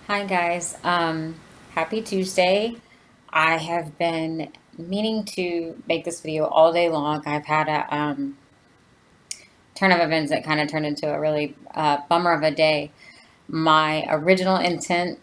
Hi guys. Happy Tuesday. I have been meaning to make this video all day long. I've had a turn of events that kind of turned into a really bummer of a day. My original intent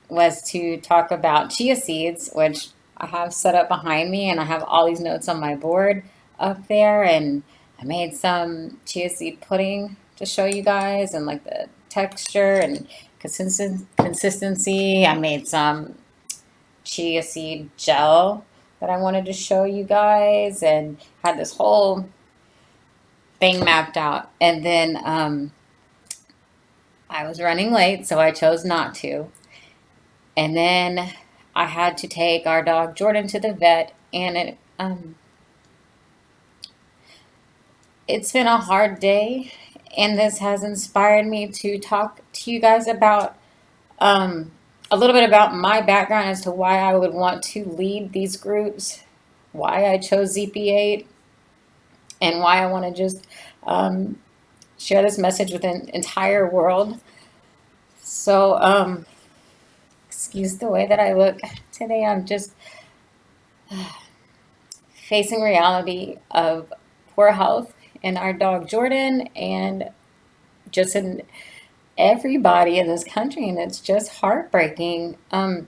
was to talk about chia seeds, which I have set up behind me, and I have all these notes on my board up there. And I made some chia seed pudding to show you guys, and like the texture and consistency. I made some chia seed gel that I wanted to show you guys, and had this whole thing mapped out. And then I was running late, so I chose not to. And then I had to take our dog Jordan to the vet, and it's been a hard day. And this has inspired me to talk to you guys about um, a little bit about my background as to why I would want to lead these groups, why I chose ZP8, and why I want to just um, share this message with an entire world. So, excuse the way that I look today. I'm just facing reality of poor health in our dog Jordan and just in everybody in this country, and it's just heartbreaking. A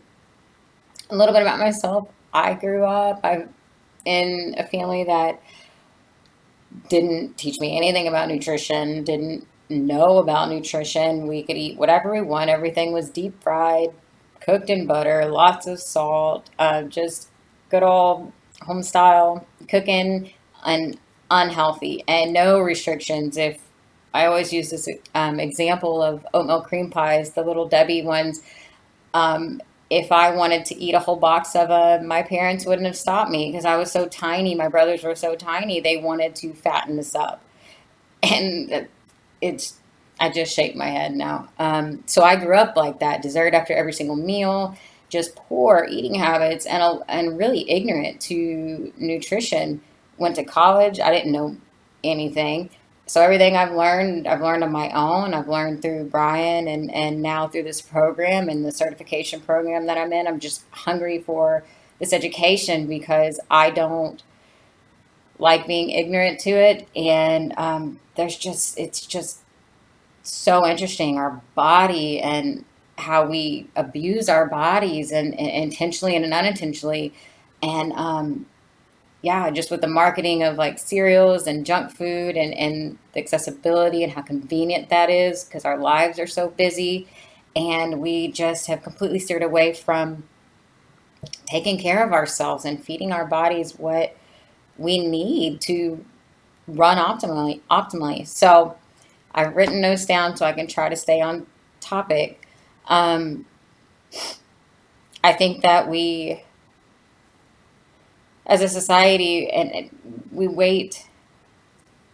little bit about myself. I grew up in a family that didn't teach me anything about nutrition, didn't know about nutrition. We could eat whatever we want. Everything was deep fried, cooked in butter, lots of salt, just good old home style cooking, and unhealthy, and no restrictions. If I always use this example of oatmeal cream pies, the little Debbie ones. Um, if I wanted to eat a whole box of them, my parents wouldn't have stopped me because I was so tiny. My brothers were so tiny. They wanted to fatten us up. And it's, I just shake my head now. So I grew up like that, dessert after every single meal, just poor eating habits, and really ignorant to nutrition. Went to college, I didn't know anything. So everything I've learned on my own. I've learned through Brian, and now through this program and the certification program that I'm in. I'm just hungry for this education because I don't like being ignorant to it. And it's just so interesting, our body and how we abuse our bodies, and intentionally and unintentionally. And yeah, just with the marketing of like cereals and junk food, and the accessibility and how convenient that is because our lives are so busy, and we just have completely steered away from taking care of ourselves and feeding our bodies what we need to run optimally. So I've written those down so I can try to stay on topic. Um, I think that we, as a society, and we wait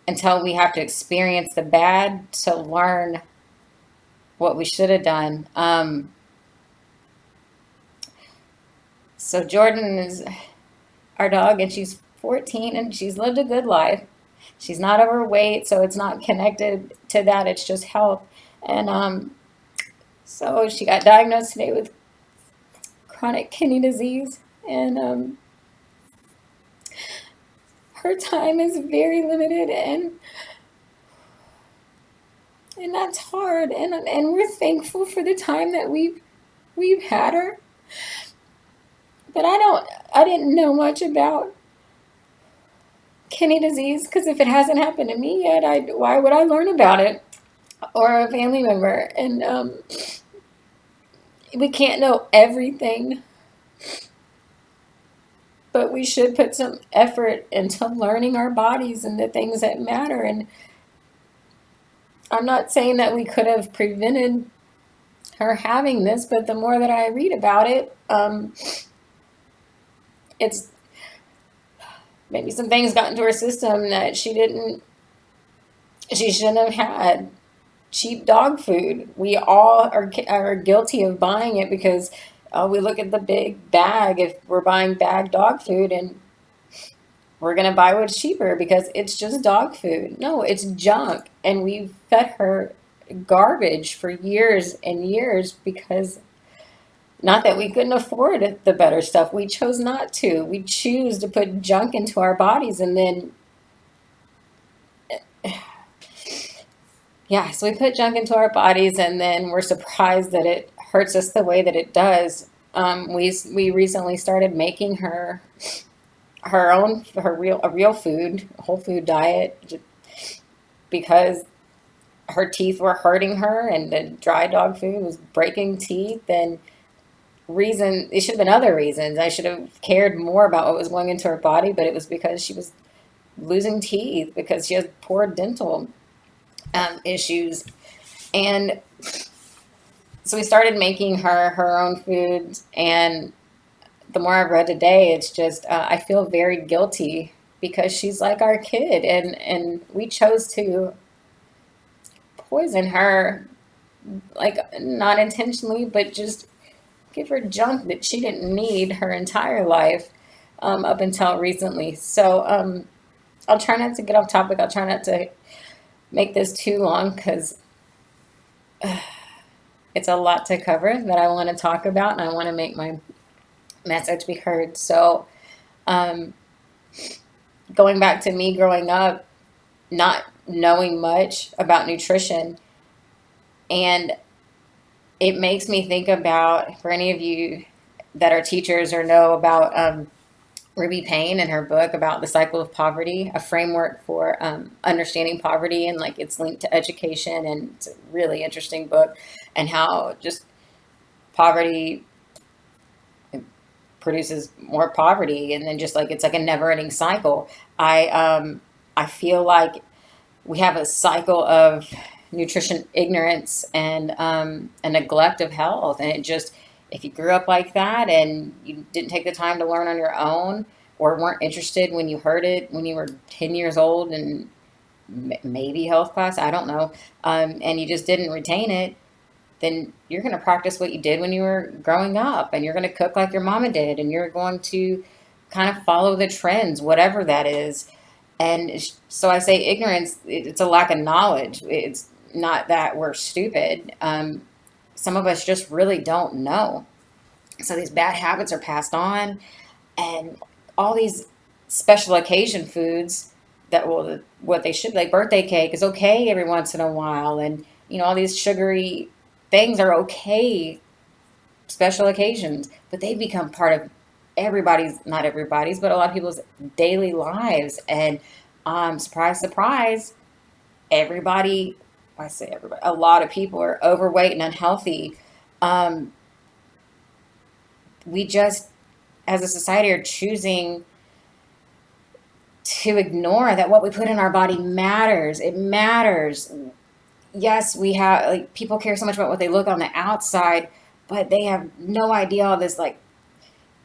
until we have to experience the bad to learn what we should have done. So Jordan is our dog, and she's 14, and she's lived a good life. She's not overweight, so it's not connected to that. It's just health. And so she got diagnosed today with chronic kidney disease, and her time is very limited, and that's hard. And we're thankful for the time that we've had her. But I didn't know much about kidney disease because if it hasn't happened to me yet, why would I learn about it, or a family member? And we can't know everything, but we should put some effort into learning our bodies and the things that matter. And I'm not saying that we could have prevented her having this, but the more that I read about it, it's maybe some things got into her system that she shouldn't have had. Cheap dog food. We all are guilty of buying it because we look at the big bag if we're buying bag dog food, and we're going to buy what's cheaper because it's just dog food. No, it's junk. And we've fed her garbage for years and years because Not that we couldn't afford the better stuff. We chose not to. We choose to put junk into our bodies, and then, yeah, so we put junk into our bodies, and then we're surprised that it hurts us the way that it does. We recently started making her own her real a real food, whole food diet, because her teeth were hurting her, and the dry dog food was breaking teeth. And reason it should have been other reasons. I should have cared more about what was going into her body, but it was because she was losing teeth because she has poor dental issues. And so we started making her own food, and the more I've read today, it's just I feel very guilty because she's like our kid, and we chose to poison her, like not intentionally, but just give her junk that she didn't need her entire life, up until recently. So I'll try not to get off topic. I'll try not to make this too long because it's a lot to cover that I want to talk about, and I want to make my message be heard. So, um, going back to me growing up, not knowing much about nutrition, and it makes me think about, for any of you that are teachers or know about Ruby Payne and her book about the cycle of poverty, a framework for understanding poverty, and like it's linked to education, and it's a really interesting book, and how just poverty produces more poverty, and then just like it's like a never-ending cycle. I feel like we have a cycle of nutrition ignorance and a neglect of health, and it just, if you grew up like that and you didn't take the time to learn on your own, or weren't interested when you heard it when you were 10 years old and maybe health class, I don't know, and you just didn't retain it, then you're going to practice what you did when you were growing up, and you're going to cook like your mama did, and you're going to kind of follow the trends, whatever that is. And so I say ignorance, it's a lack of knowledge. It's not that we're stupid. Some of us just really don't know. So these bad habits are passed on, and all these special occasion foods that will, what they should, like birthday cake is okay every once in a while, and all these sugary things are okay special occasions, but they become part of everybody's, not everybody's, but a lot of people's daily lives. And surprise, surprise, everybody, I say everybody, a lot of people are overweight and unhealthy. Um, we just, as a society, are choosing to ignore that what we put in our body matters. It matters. Yes, we have, like, people care so much about what they look on the outside, but they have no idea all this, like,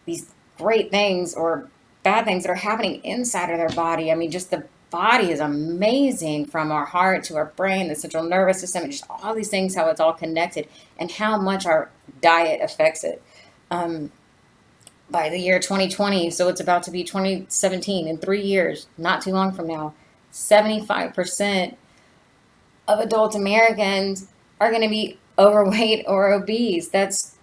these great things or bad things that are happening inside of their body. I mean, just the body is amazing, from our heart to our brain, the central nervous system, and just all these things, how it's all connected, and how much our diet affects it. Um, by the year 2020, so it's about to be 2017, in 3 years, not too long from now, 75% of adult Americans are going to be overweight or obese. That's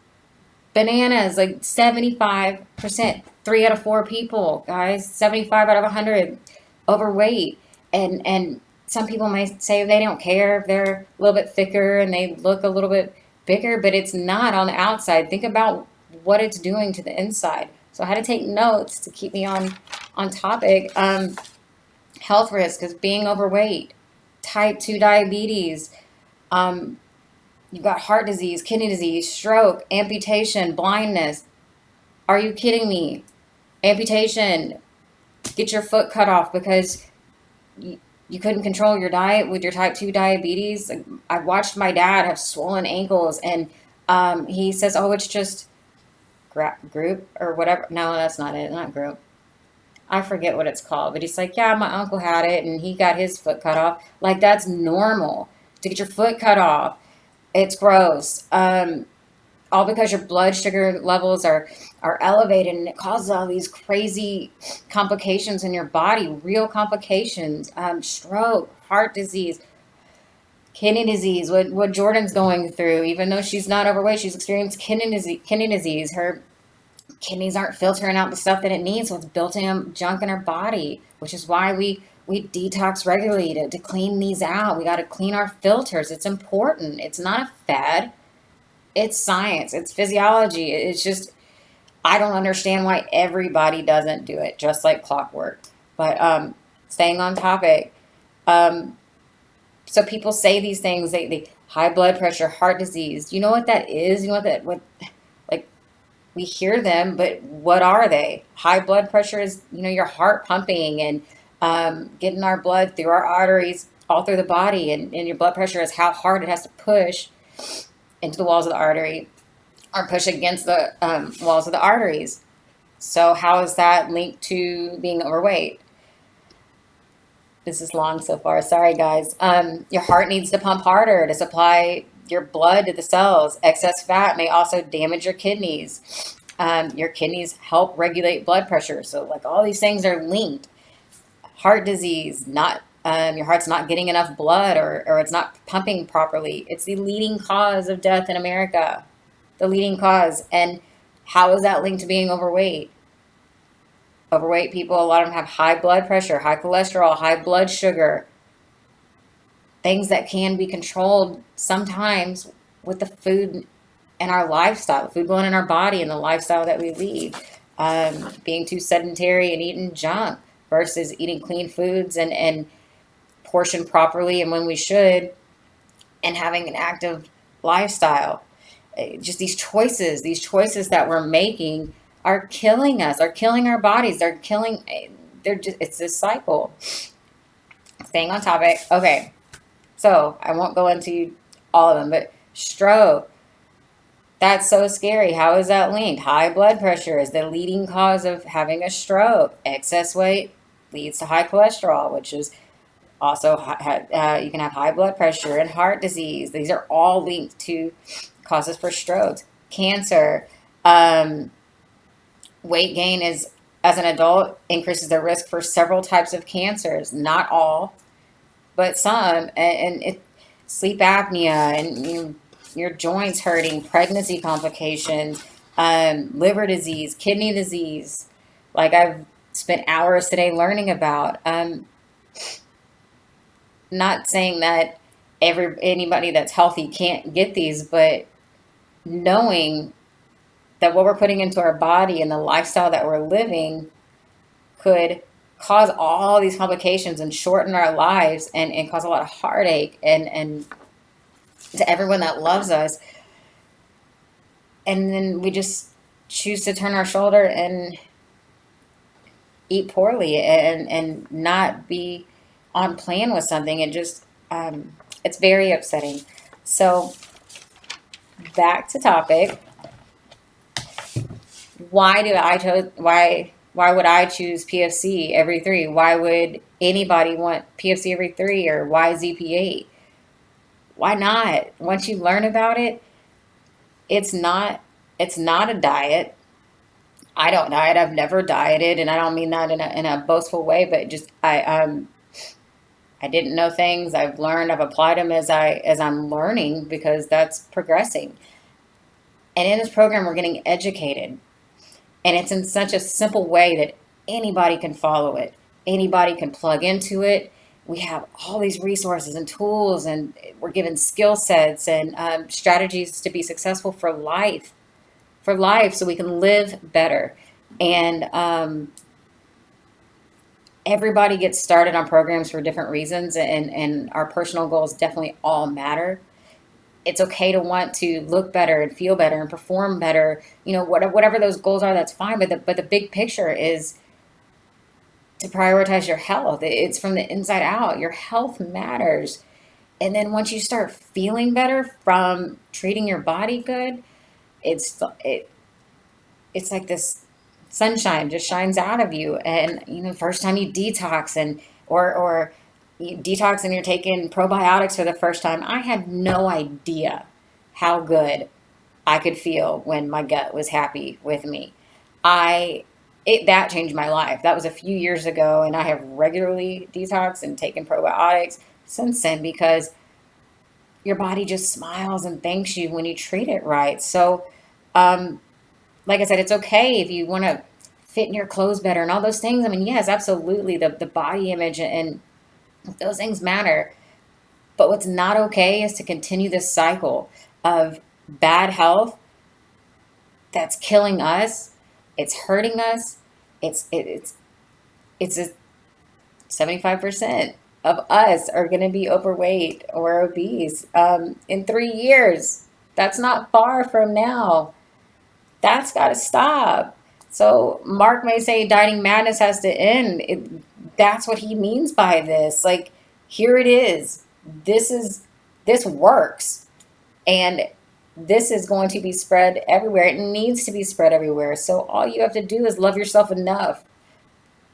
bananas, like 75%. 3 out of 4 people, guys, 75 out of 100 overweight. And some people might say they don't care if they're a little bit thicker and they look a little bit bigger, but it's not on the outside. Think about what it's doing to the inside. So I had to take notes to keep me on topic. Health risks is being overweight, type 2 diabetes, um, you've got heart disease, kidney disease, stroke, amputation, blindness. Are you kidding me? Amputation, get your foot cut off because you couldn't control your diet with your type 2 diabetes. Like, I've watched my dad have swollen ankles, and he says, oh, it's just group or whatever. No, that's not it. Not group. I forget what it's called, but he's like, yeah, my uncle had it and he got his foot cut off. Like, that's normal to get your foot cut off. It's gross. All because your blood sugar levels are elevated, and it causes all these crazy complications in your body, real complications, stroke, heart disease. Kidney disease, what Jordan's going through, even though she's not overweight, she's experienced kidney disease. Her kidneys aren't filtering out the stuff that it needs, so it's building up junk in our body, which is why we detox regularly to clean these out. We got to clean our filters. It's important. It's not a fad. It's science. It's physiology. It's just, I don't understand why everybody doesn't do it, just like clockwork. But staying on topic, um, so people say these things. They high blood pressure, heart disease. You know what that is? You know what like we hear them, but what are they? High blood pressure is, your heart pumping and getting our blood through our arteries all through the body, and your blood pressure is how hard it has to push into the walls of the artery or push against the walls of the arteries. So how is that linked to being overweight? This is long so far. Sorry, guys. Your heart needs to pump harder to supply your blood to the cells. Excess fat may also damage your kidneys. Your kidneys help regulate blood pressure. So, like, all these things are linked. Heart disease, not your heart's not getting enough blood, or it's not pumping properly. It's the leading cause of death in America. The leading cause. And how is that linked to being overweight? Overweight people, a lot of them have high blood pressure, high cholesterol, high blood sugar. Things that can be controlled sometimes with the food and our lifestyle, the food going in our body and the lifestyle that we lead. Being too sedentary and eating junk versus eating clean foods and portion properly and when we should, and having an active lifestyle. Just these choices that we're making are killing us, are killing our bodies, it's this cycle. Staying on topic. Okay. So I won't go into all of them, but stroke, that's so scary. How is that linked? High blood pressure is the leading cause of having a stroke. Excess weight leads to high cholesterol, which is also, you can have high blood pressure and heart disease. These are all linked to causes for strokes. Cancer, weight gain is, as an adult, increases the risk for several types of cancers. Not all, but some. Sleep apnea and your joints hurting, pregnancy complications, liver disease, kidney disease. Like I've spent hours today learning about. Not saying that anybody that's healthy can't get these, but knowing that what we're putting into our body and the lifestyle that we're living could cause all these complications and shorten our lives and cause a lot of heartache and to everyone that loves us. And then we just choose to turn our shoulder and eat poorly and not be on plan with something. It just, it's very upsetting. So back to topic. Why would I choose PFC every 3? Why would anybody want PFC every 3, or why ZP8? Why not? Once you learn about it, it's not a diet. I don't diet. I've never dieted, and I don't mean that in a boastful way, but just I didn't know things. I've learned. I've applied them as I'm learning, because that's progressing. And in this program, we're getting educated. And it's in such a simple way that anybody can follow it. Anybody can plug into it. We have all these resources and tools, and we're given skill sets and strategies to be successful for life, so we can live better. And everybody gets started on programs for different reasons, and our personal goals definitely all matter. It's okay to want to look better and feel better and perform better. Whatever those goals are, that's fine. But the big picture is to prioritize your health. It's from the inside out. Your health matters. And then once you start feeling better from treating your body good, it's like this sunshine just shines out of you. And first time you detox or you detox and you're taking probiotics for the first time, I had no idea how good I could feel when my gut was happy with me. That changed my life. That was a few years ago, and I have regularly detoxed and taken probiotics since then, because your body just smiles and thanks you when you treat it right. So, um, like I said, it's okay if you want to fit in your clothes better and all those things. I mean, yes, absolutely. The body image and those things matter. But what's not okay is to continue this cycle of bad health that's killing us. It's hurting us. It's a 75% of us are going to be overweight or obese in 3 years. That's not far from now. That's got to stop. So Mark may say dieting madness has to end. That's what he means by this. Like, here it is. This works, and this is going to be spread everywhere. It needs to be spread everywhere. So all you have to do is love yourself enough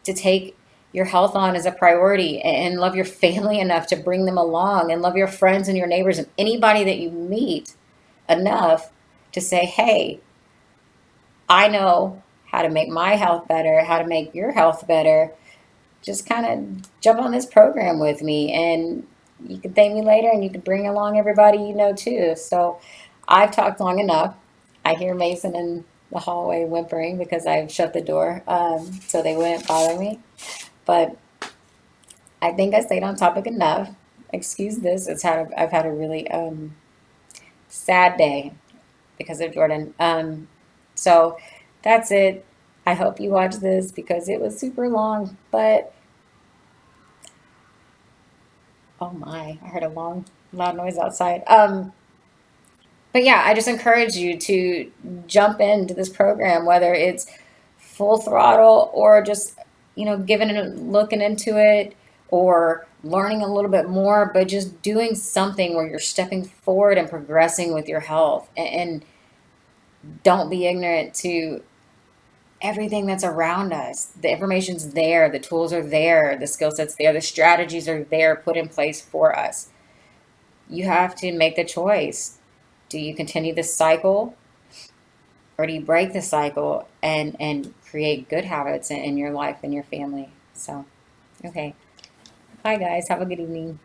to take your health on as a priority, and love your family enough to bring them along, and love your friends and your neighbors and anybody that you meet enough to say, hey, I know how to make my health better, how to make your health better. Just kind of jump on this program with me, and you can thank me later, and you can bring along everybody you know too. So I've talked long enough. I hear Mason in the hallway whimpering because I've shut the door, so they wouldn't bother me. But I think I stayed on topic enough. Excuse this. I've had a really sad day because of Jordan. So that's it. I hope you watch this because it was super long, but oh my, I heard a loud noise outside. But yeah, I just encourage you to jump into this program, whether it's full throttle or just, giving it, looking into it, or learning a little bit more, but just doing something where you're stepping forward and progressing with your health. And don't be ignorant to everything that's around us. The information's there, the tools are there, the skill sets there, the strategies are there put in place for us. You have to make the choice. Do you continue this cycle, or do you break the cycle and create good habits in your life and your family? So, okay. Bye guys. Have a good evening.